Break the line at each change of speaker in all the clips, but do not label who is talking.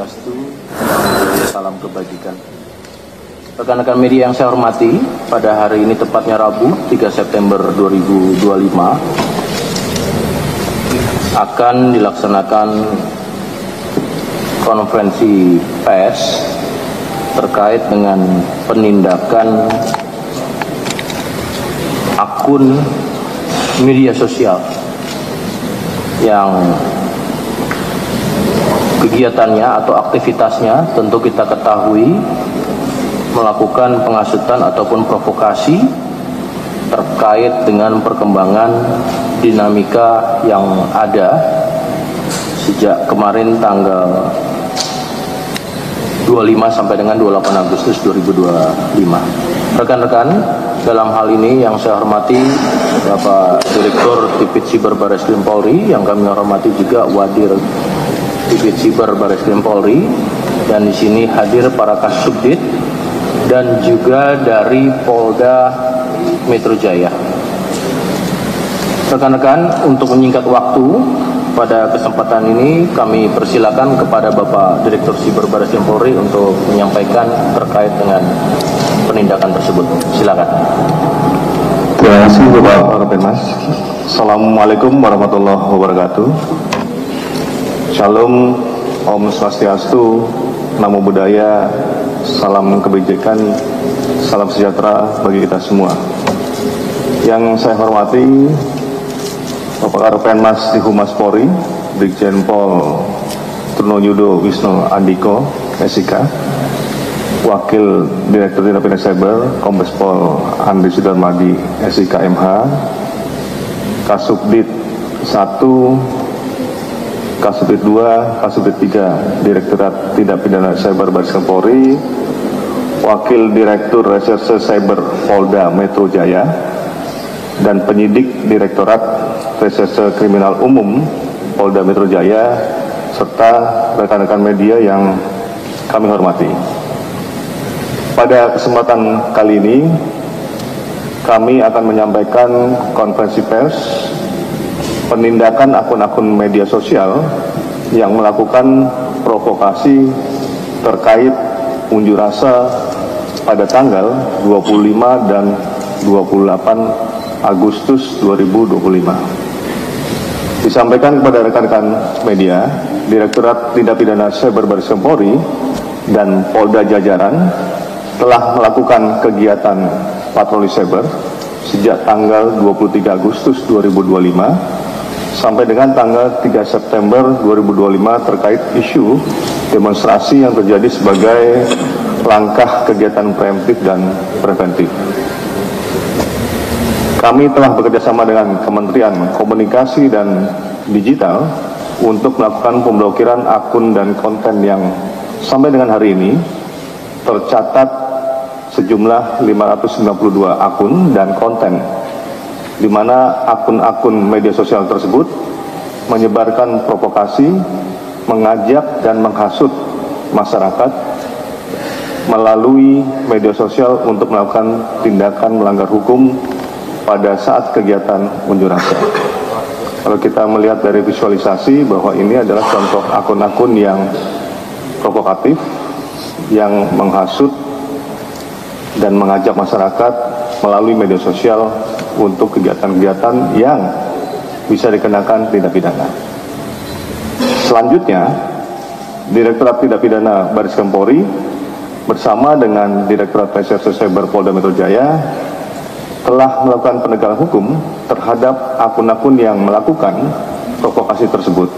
Swastiastu, salam kebajikan. Rekan-rekan media yang saya hormati, pada hari ini tepatnya Rabu 3 September 2025 akan dilaksanakan konferensi pers terkait dengan penindakan akun media sosial yang kegiatannya atau aktivitasnya tentu kita ketahui melakukan penghasutan ataupun provokasi terkait dengan perkembangan dinamika yang ada sejak kemarin tanggal 25 sampai dengan 28 Agustus 2025. Rekan-rekan, dalam hal ini yang saya hormati Bapak Direktur Tipit Siber Bareskrim Polri, yang kami hormati juga Wadir Tipit Siber Bareskrim Polri, dan di sini hadir para Kasubdit dan juga dari Polda Metro Jaya. Rekan-rekan, untuk menyingkat waktu, pada kesempatan ini kami persilakan kepada Bapak Direktur Siber Bareskrim Polri untuk menyampaikan terkait dengan penindakan tersebut. Silakan.
Terima kasih Bapak Kapolres. Assalamualaikum warahmatullahi wabarakatuh. Shalom, Om Swastiastu, Namo Buddhaya, salam kebajikan, salam sejahtera bagi kita semua. Yang saya hormati Bapak Karopenmas di Humas Polri, Brigjen Pol Trunoyudo Wisnu Andiko, SIK, Wakil Direktur Tindak Pidana Cyber, Kombes Pol Andri Sudarmadi, SIK MH, Kasubdit 1, Kasubdit 2, Kasubdit 3, Direktorat Tindak Pidana Cyber Bareskrim Polri, Wakil Direktur Reserse Cyber Polda Metro Jaya, dan penyidik Direktorat Reserse Kriminal Umum Polda Metro Jaya, serta rekan-rekan media yang kami hormati. Pada kesempatan kali ini, kami akan menyampaikan konferensi pers penindakan akun-akun media sosial yang melakukan provokasi terkait unjuk rasa pada tanggal 25 dan 28 Agustus 2025. Disampaikan kepada rekan-rekan media, Direktorat Tindak Pidana Cyber Bareskrim Polri dan Polda jajaran telah melakukan kegiatan patroli cyber sejak tanggal 23 Agustus 2025 sampai dengan tanggal 3 September 2025 terkait isu demonstrasi yang terjadi sebagai langkah kegiatan preemptif dan preventif. Kami telah bekerjasama dengan Kementerian Komunikasi dan Digital untuk melakukan pemblokiran akun dan konten yang sampai dengan hari ini tercatat sejumlah 592 akun dan konten, di mana akun-akun media sosial tersebut menyebarkan provokasi, mengajak dan menghasut masyarakat melalui media sosial untuk melakukan tindakan melanggar hukum pada saat kegiatan unjuk rasa. Kalau kita melihat dari visualisasi bahwa ini adalah contoh akun-akun yang provokatif, yang menghasut dan mengajak masyarakat melalui media sosial untuk kegiatan-kegiatan yang bisa dikenakan tindak pidana. Selanjutnya, Direktorat Tindak Pidana Bareskrim Polri bersama dengan Direktorat Reserse Cyber Polda Metro Jaya telah melakukan penegakan hukum terhadap akun-akun yang melakukan provokasi tersebut.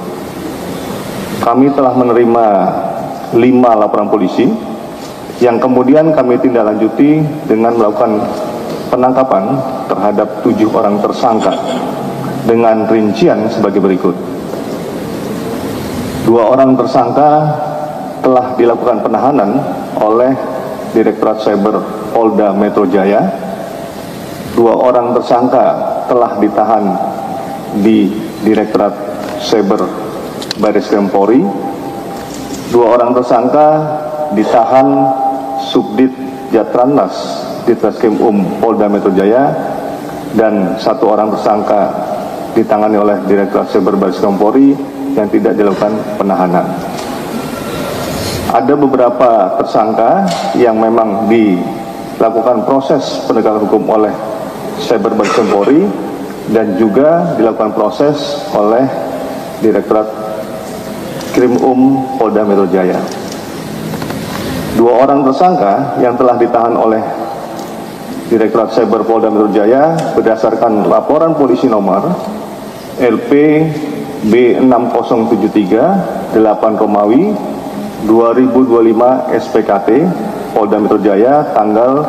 Kami telah menerima 5 laporan polisi yang kemudian kami tindak lanjuti dengan melakukan penangkapan terhadap 7 orang tersangka dengan rincian sebagai berikut. 2 orang tersangka telah dilakukan penahanan oleh Direktorat Cyber Polda Metro Jaya. 2 orang tersangka telah ditahan di Direktorat Cyber Bareskrim Polri. 2 orang tersangka ditahan Subdit Jatranmas Ditreskrim Polda Metro Jaya, dan 1 orang tersangka ditangani oleh Direktorat Cyber Bareskrim Polri yang tidak dilakukan penahanan. ada beberapa tersangka yang memang dilakukan proses penegakan hukum oleh Cyber Baris Krim Polri dan juga dilakukan proses oleh Direktorat Krim Polda Metro Jaya. 2 orang tersangka yang telah ditahan oleh Direktorat Cyber Polda Metro Jaya berdasarkan laporan polisi nomor LP B6073 8 Romawi 2025 SPKT Polda Metro Jaya tanggal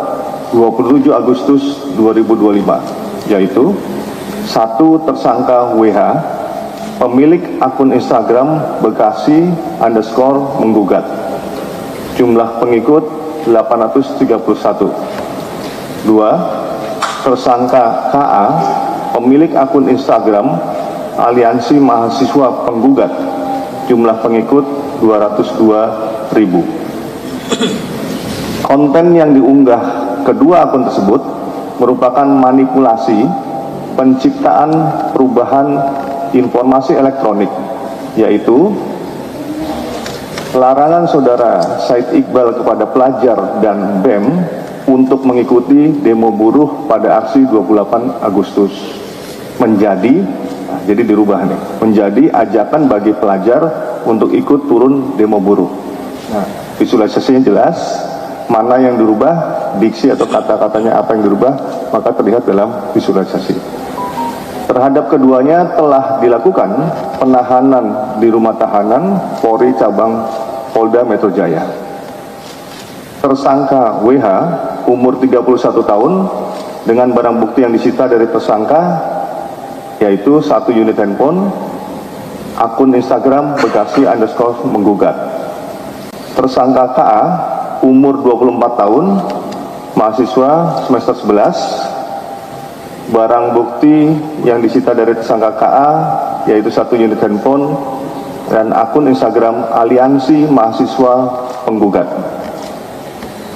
27 Agustus 2025, yaitu 1 tersangka WH, pemilik akun Instagram Bekasi_menggugat, jumlah pengikut 831. 2. Tersangka KA, pemilik akun Instagram Aliansi Mahasiswa Penggugat, jumlah pengikut 202.000. Konten yang diunggah kedua akun tersebut merupakan manipulasi penciptaan perubahan informasi elektronik, yaitu larangan saudara Said Iqbal kepada pelajar dan BEM untuk mengikuti demo buruh pada aksi 28 Agustus menjadi, jadi dirubah nih, menjadi ajakan bagi pelajar untuk ikut turun demo buruh. Nah, visualisasinya jelas, mana yang dirubah, diksi atau kata-katanya apa yang dirubah, maka terlihat dalam visualisasi. Terhadap keduanya telah dilakukan penahanan di rumah tahanan Polri Cabang Polda Metro Jaya. Tersangka WH, umur 31 tahun, dengan barang bukti yang disita dari tersangka, yaitu 1 unit handphone, akun Instagram Bekasi_menggugat. Tersangka KA, umur 24 tahun, mahasiswa semester 11, barang bukti yang disita dari tersangka KA, yaitu 1 unit handphone, dan akun Instagram Aliansi Mahasiswa Penggugat.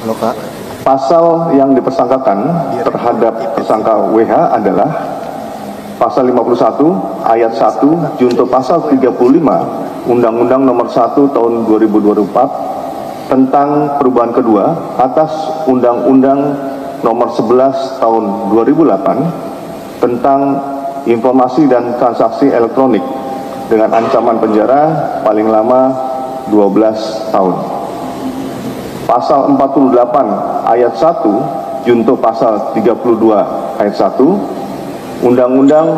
Halo, Kak.
Pasal yang dipersangkakan terhadap tersangka WH adalah Pasal 51 Ayat 1 Junto Pasal 35 Undang-Undang Nomor 1 Tahun 2024 tentang perubahan kedua atas Undang-Undang Nomor 11 Tahun 2008 tentang informasi dan transaksi elektronik dengan ancaman penjara paling lama 12 tahun. Pasal 48 Ayat 1 Junto Pasal 32 Ayat 1 Undang-Undang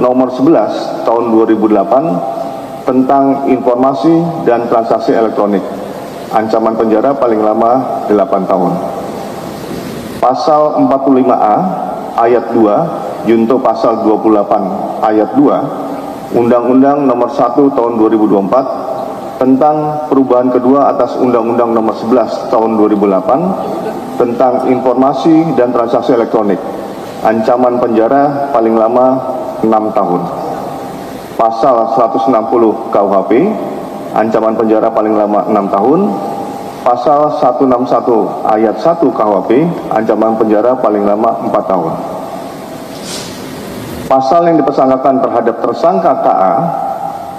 Nomor 11 Tahun 2008 tentang informasi dan transaksi elektronik, ancaman penjara paling lama 8 tahun. Pasal 45A Ayat 2 Junto Pasal 28 Ayat 2 Undang-Undang Nomor 1 Tahun 2024 tentang perubahan kedua atas Undang-Undang Nomor 11 Tahun 2008 tentang informasi dan transaksi elektronik, ancaman penjara paling lama 6 tahun. Pasal 160 KUHP, ancaman penjara paling lama 6 tahun. Pasal 161 Ayat 1 KUHP, ancaman penjara paling lama 4 tahun. Pasal yang dipersangkakan terhadap tersangka KA,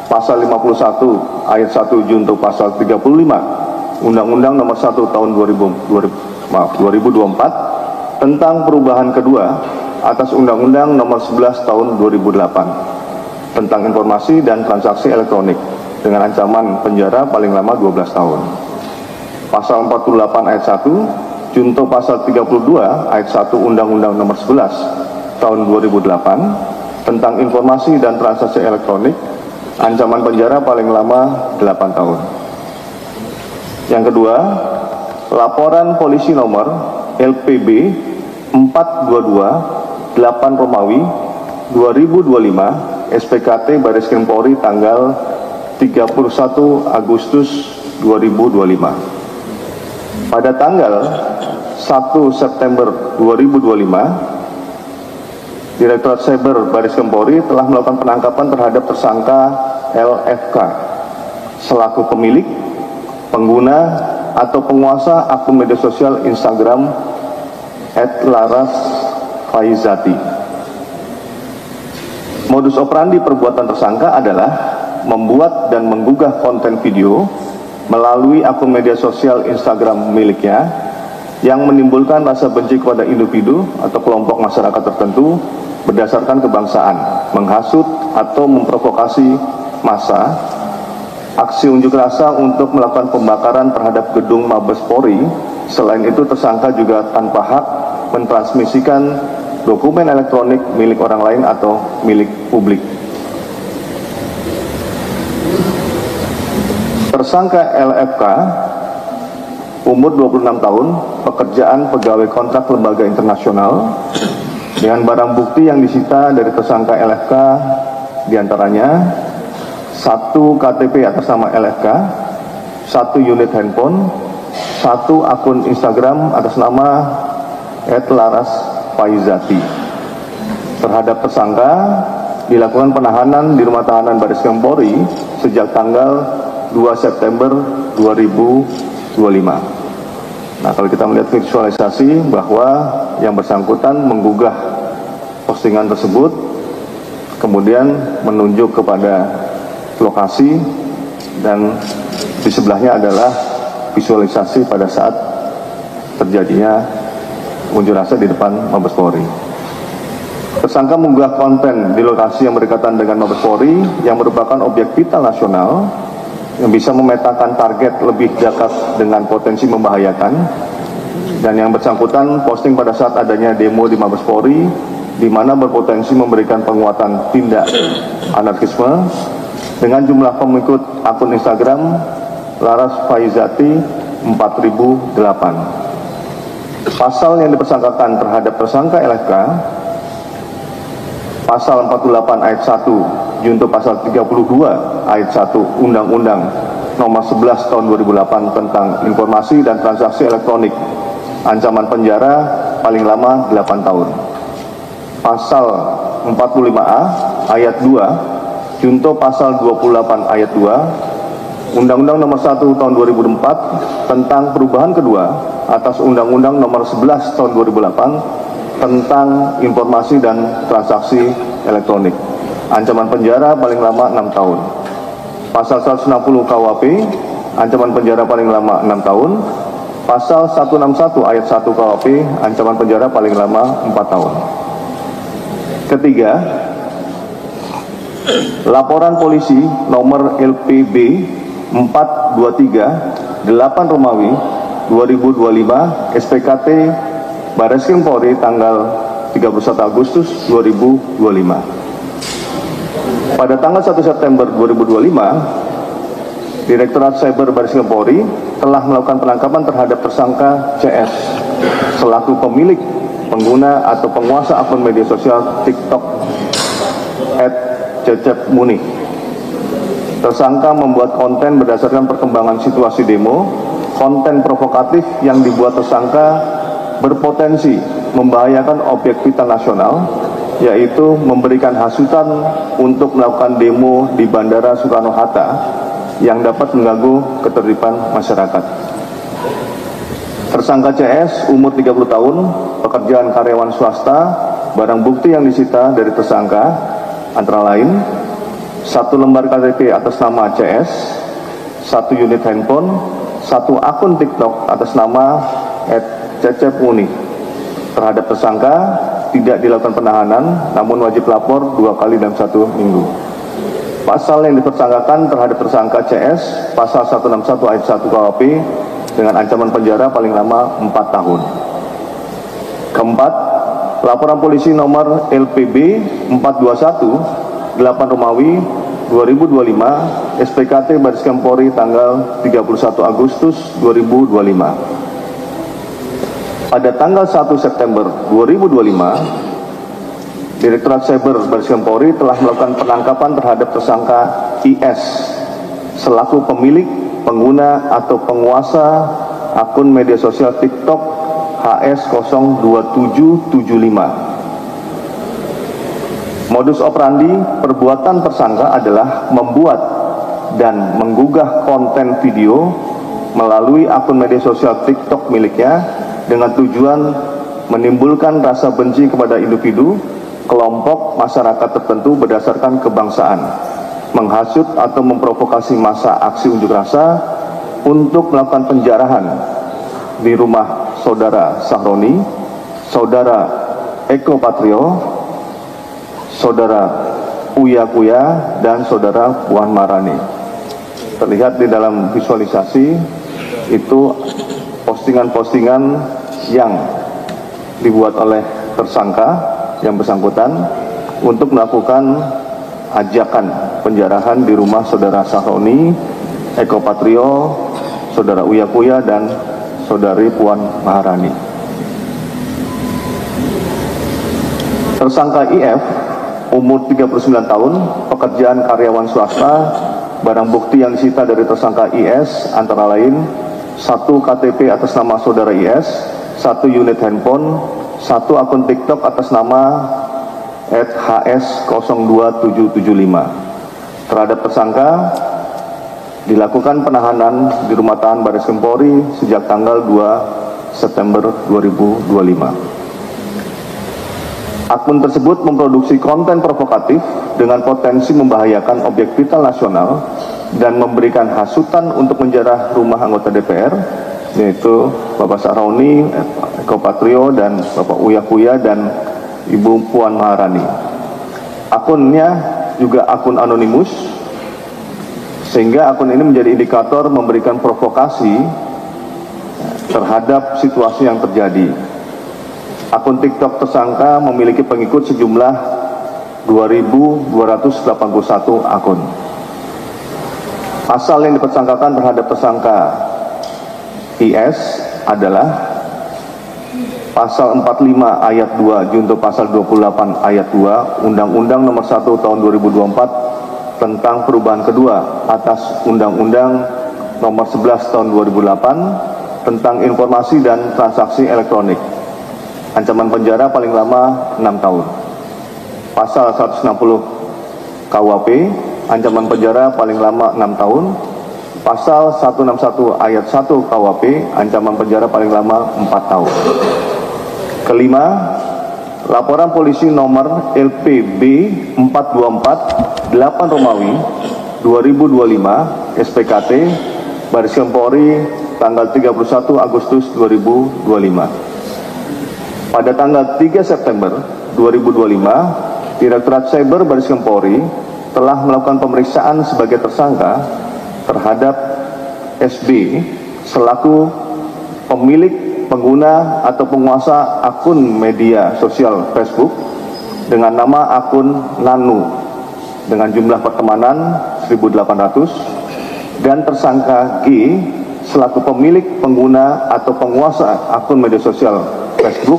Pasal 51 Ayat 1 Junto Pasal 35 Undang-Undang Nomor 1 Tahun 2024 tentang perubahan kedua atas Undang-Undang Nomor 11 Tahun 2008 tentang informasi dan transaksi elektronik dengan ancaman penjara paling lama 12 tahun. Pasal 48 Ayat 1 Junto Pasal 32 Ayat 1 Undang-Undang Nomor 11 Tahun 2008 tentang informasi dan transaksi elektronik, ancaman penjara paling lama 8 tahun. Yang kedua, laporan polisi nomor LPB 422 8 Romawi 2025 SPKT Baris Krim Polri tanggal 31 Agustus 2025. Pada tanggal 1 September 2025, Direktorat Cyber Baris Krim Polri telah melakukan penangkapan terhadap tersangka LFK selaku pemilik, pengguna, atau penguasa akun media sosial Instagram @larasfaizati. Modus operandi perbuatan tersangka adalah membuat dan menggugah konten video melalui akun media sosial Instagram miliknya yang menimbulkan rasa benci kepada individu atau kelompok masyarakat tertentu berdasarkan kebangsaan, menghasut atau memprovokasi massa, aksi unjuk rasa untuk melakukan pembakaran terhadap gedung Mabes Polri. Selain itu, tersangka juga tanpa hak mentransmisikan dokumen elektronik milik orang lain atau milik publik. Tersangka LFK, umur 26 tahun, pekerjaan pegawai kontrak lembaga internasional, dengan barang bukti yang disita dari tersangka LFK diantaranya 1 KTP atas nama LFK, 1 unit handphone, 1 akun Instagram atas nama @larasfaizati. Terhadap tersangka dilakukan penahanan di rumah tahanan Bareskrim Polri sejak tanggal 2 September 2025. Nah, kalau kita melihat visualisasi bahwa yang bersangkutan menggugah postingan tersebut, kemudian menunjuk kepada lokasi, dan di sebelahnya adalah visualisasi pada saat terjadinya unjuk rasa di depan Mabes Polri. Tersangka mengunggah konten di lokasi yang berdekatan dengan Mabes Polri yang merupakan objek vital nasional yang bisa memetakan target lebih dekat dengan potensi membahayakan, dan yang bersangkutan posting pada saat adanya demo di Mabes Polri di mana berpotensi memberikan penguatan tindak anarkisme dengan jumlah pengikut akun Instagram larasfaizati 4008. Pasal yang dipersangkakan terhadap tersangka LFK, pasal 48 ayat 1 junto pasal 32 ayat 1 Undang-Undang Nomor 11 Tahun 2008 tentang Informasi dan Transaksi Elektronik, ancaman penjara paling lama 8 tahun. Pasal 45A ayat 2 junto pasal 28 ayat 2 Undang-Undang Nomor 1 Tahun 2004 tentang perubahan kedua atas Undang-Undang Nomor 11 Tahun 2008 tentang Informasi dan Transaksi Elektronik, ancaman penjara paling lama 6 tahun. Pasal 160 KUHP, ancaman penjara paling lama 6 tahun. Pasal 161 ayat 1 KUHP, ancaman penjara paling lama 4 tahun. Ketiga, laporan polisi nomor LPB 423 8 Romawi 2025 SPKT Bareskrim Polri tanggal 31 Agustus 2025. Pada tanggal 1 September 2025, Direktorat Cyber Bareskrim Polri telah melakukan penangkapan terhadap tersangka CS selaku pemilik, pengguna atau penguasa akun media sosial TikTok @cecepmuni. Tersangka membuat konten berdasarkan perkembangan situasi demo. Konten provokatif yang dibuat tersangka berpotensi membahayakan objek vital nasional, yaitu memberikan hasutan untuk melakukan demo di Bandara Soekarno-Hatta yang dapat mengganggu ketertiban masyarakat. Tersangka CS umur 30 tahun, pekerjaan karyawan swasta. Barang bukti yang disita dari tersangka antara lain 1 lembar KTP atas nama CS, 1 unit handphone, 1 akun TikTok atas nama @cecepmuni. Terhadap tersangka tidak dilakukan penahanan, namun wajib lapor 2 kali dalam 1 minggu. Pasal yang dipersangkakan terhadap tersangka CS, pasal 161 ayat 1 KUHP dengan ancaman penjara paling lama 4 tahun. Keempat, laporan polisi nomor LPB 421 8 Romawi 2025 SPKT Bareskrim Polri tanggal 31 Agustus 2025. Pada tanggal 1 September 2025, Direktorat Cyber Bareskrim Polri telah melakukan penangkapan terhadap tersangka IS selaku pemilik, pengguna atau penguasa akun media sosial TikTok HS02775. Modus operandi perbuatan tersangka adalah membuat dan menggugah konten video melalui akun media sosial TikTok miliknya dengan tujuan menimbulkan rasa benci kepada individu, kelompok masyarakat tertentu berdasarkan kebangsaan, menghasut atau memprovokasi massa aksi unjuk rasa, untuk melakukan penjarahan di rumah saudara Sahroni, saudara Eko Patrio, saudara Uya Kuya, dan saudara Puan Maharani. Terlihat di dalam visualisasi itu postingan-postingan yang dibuat oleh tersangka yang bersangkutan untuk melakukan ajakan penjarahan di rumah saudara Sahroni, Eko Patrio, saudara Uya Kuya, dan saudari Puan Maharani. Tersangka IF, umur 39 tahun, pekerjaan karyawan swasta. Barang bukti yang disita dari tersangka IS antara lain 1 KTP atas nama saudara IS, 1 unit handphone, 1 akun TikTok atas nama @hs02775. Terhadap tersangka dilakukan penahanan di rumah tahan Barreskrim Polri sejak tanggal 2 September 2025. Akun tersebut memproduksi konten provokatif dengan potensi membahayakan objek vital nasional dan memberikan hasutan untuk menjarah rumah anggota DPR, yaitu Bapak Sahroni, Eko Patrio, dan Bapak Uya Kuya, dan Ibu Puan Maharani. Akunnya juga akun anonimus, sehingga akun ini menjadi indikator memberikan provokasi terhadap situasi yang terjadi. Akun TikTok tersangka memiliki pengikut sejumlah 2.281 akun. Pasal yang dipersangkakan terhadap tersangka IS adalah Pasal 45 ayat 2 junto Pasal 28 ayat 2 Undang-Undang Nomor 1 Tahun 2024 tentang perubahan kedua atas Undang-Undang Nomor 11 Tahun 2008 tentang informasi dan transaksi elektronik. Ancaman penjara paling lama 6 tahun. Pasal 160 KUHP, ancaman penjara paling lama 6 tahun. Pasal 161 ayat 1 KUHP, ancaman penjara paling lama 4 tahun. Kelima, laporan polisi nomor LPB 424 8 Romawi 2025 SPKT Barreskrim Polri tanggal 31 Agustus 2025. Pada tanggal 3 September 2025, Direktorat Cyber Barreskrim Polri telah melakukan pemeriksaan sebagai tersangka terhadap SB selaku pemilik, pengguna atau penguasa akun media sosial Facebook dengan nama akun Nanu dengan jumlah pertemanan 1.800 dan tersangka G selaku pemilik, pengguna atau penguasa akun media sosial Facebook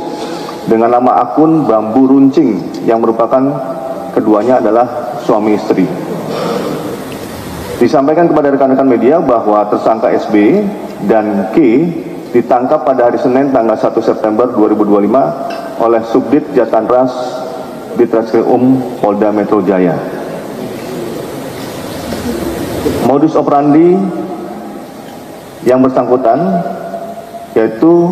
dengan nama akun Bambu Runcing yang merupakan keduanya adalah suami istri. Disampaikan kepada rekan-rekan media bahwa tersangka SB dan K ditangkap pada hari Senin tanggal 1 September 2025 oleh Subdit Jatanras Ditreskrim Polda Metro Jaya. Modus operandi yang bersangkutan yaitu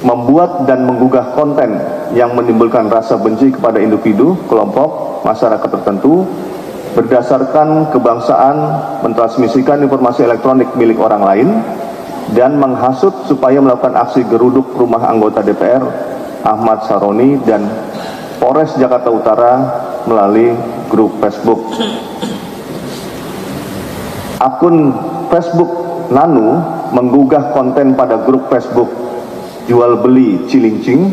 membuat dan menggugah konten yang menimbulkan rasa benci kepada individu, kelompok, masyarakat tertentu berdasarkan kebangsaan, mentransmisikan informasi elektronik milik orang lain, dan menghasut supaya melakukan aksi geruduk rumah anggota DPR Ahmad Sahroni dan Polres Jakarta Utara melalui grup Facebook. Akun Facebook Nanu menggugah konten pada grup Facebook jual beli cilincing,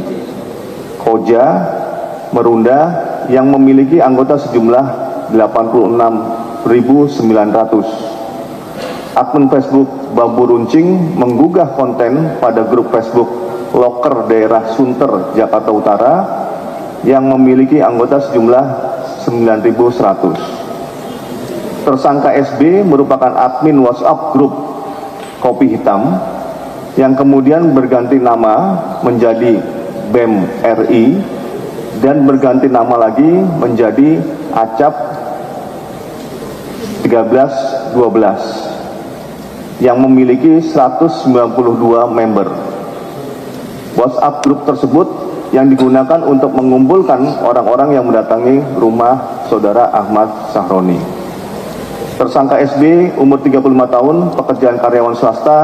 koja, merunda yang memiliki anggota sejumlah 86.900. Akun Facebook Bambu Runcing menggugah konten pada grup Facebook Loker Daerah Sunter, Jakarta Utara yang memiliki anggota sejumlah 9.100. Tersangka SB merupakan admin WhatsApp grup Kopi Hitam yang kemudian berganti nama menjadi BEM RI dan berganti nama lagi menjadi Acap 1312 yang memiliki 192 member. WhatsApp grup tersebut yang digunakan untuk mengumpulkan orang-orang yang mendatangi rumah saudara Ahmad Sahroni. Tersangka SB umur 35 tahun, pekerjaan karyawan swasta,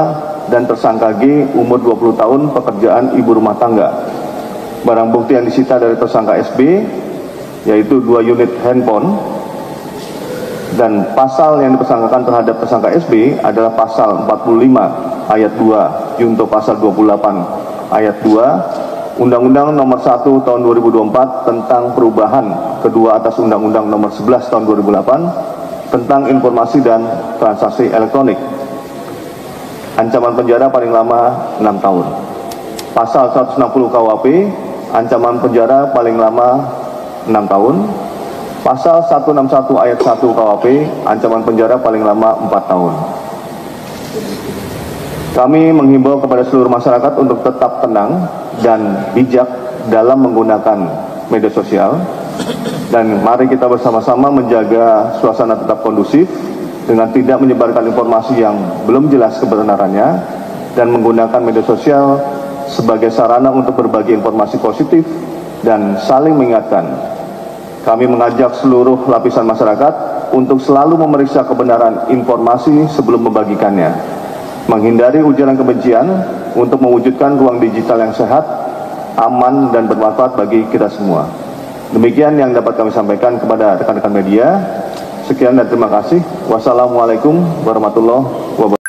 dan tersangka G umur 20 tahun, pekerjaan ibu rumah tangga. Barang bukti yang disita dari tersangka SB yaitu 2 unit handphone, dan pasal yang dipersangkakan terhadap tersangka SB adalah pasal 45 ayat 2 junto pasal 28 ayat 2 Undang-Undang Nomor 1 Tahun 2024 tentang perubahan kedua atas Undang-Undang Nomor 11 Tahun 2008 tentang informasi dan transaksi elektronik. Ancaman penjara paling lama 6 tahun. Pasal 160 KUHP, ancaman penjara paling lama 6 tahun. Pasal 161 ayat 1 KUHP, ancaman penjara paling lama 4 tahun. Kami menghimbau kepada seluruh masyarakat untuk tetap tenang dan bijak dalam menggunakan media sosial. Dan mari kita bersama-sama menjaga suasana tetap kondusif dengan tidak menyebarkan informasi yang belum jelas kebenarannya dan menggunakan media sosial sebagai sarana untuk berbagi informasi positif dan saling mengingatkan. Kami mengajak seluruh lapisan masyarakat untuk selalu memeriksa kebenaran informasi sebelum membagikannya, menghindari ujaran kebencian untuk mewujudkan ruang digital yang sehat, aman, dan bermanfaat bagi kita semua. Demikian yang dapat kami sampaikan kepada rekan-rekan media. Sekian dan terima kasih. Wassalamualaikum warahmatullahi wabarakatuh.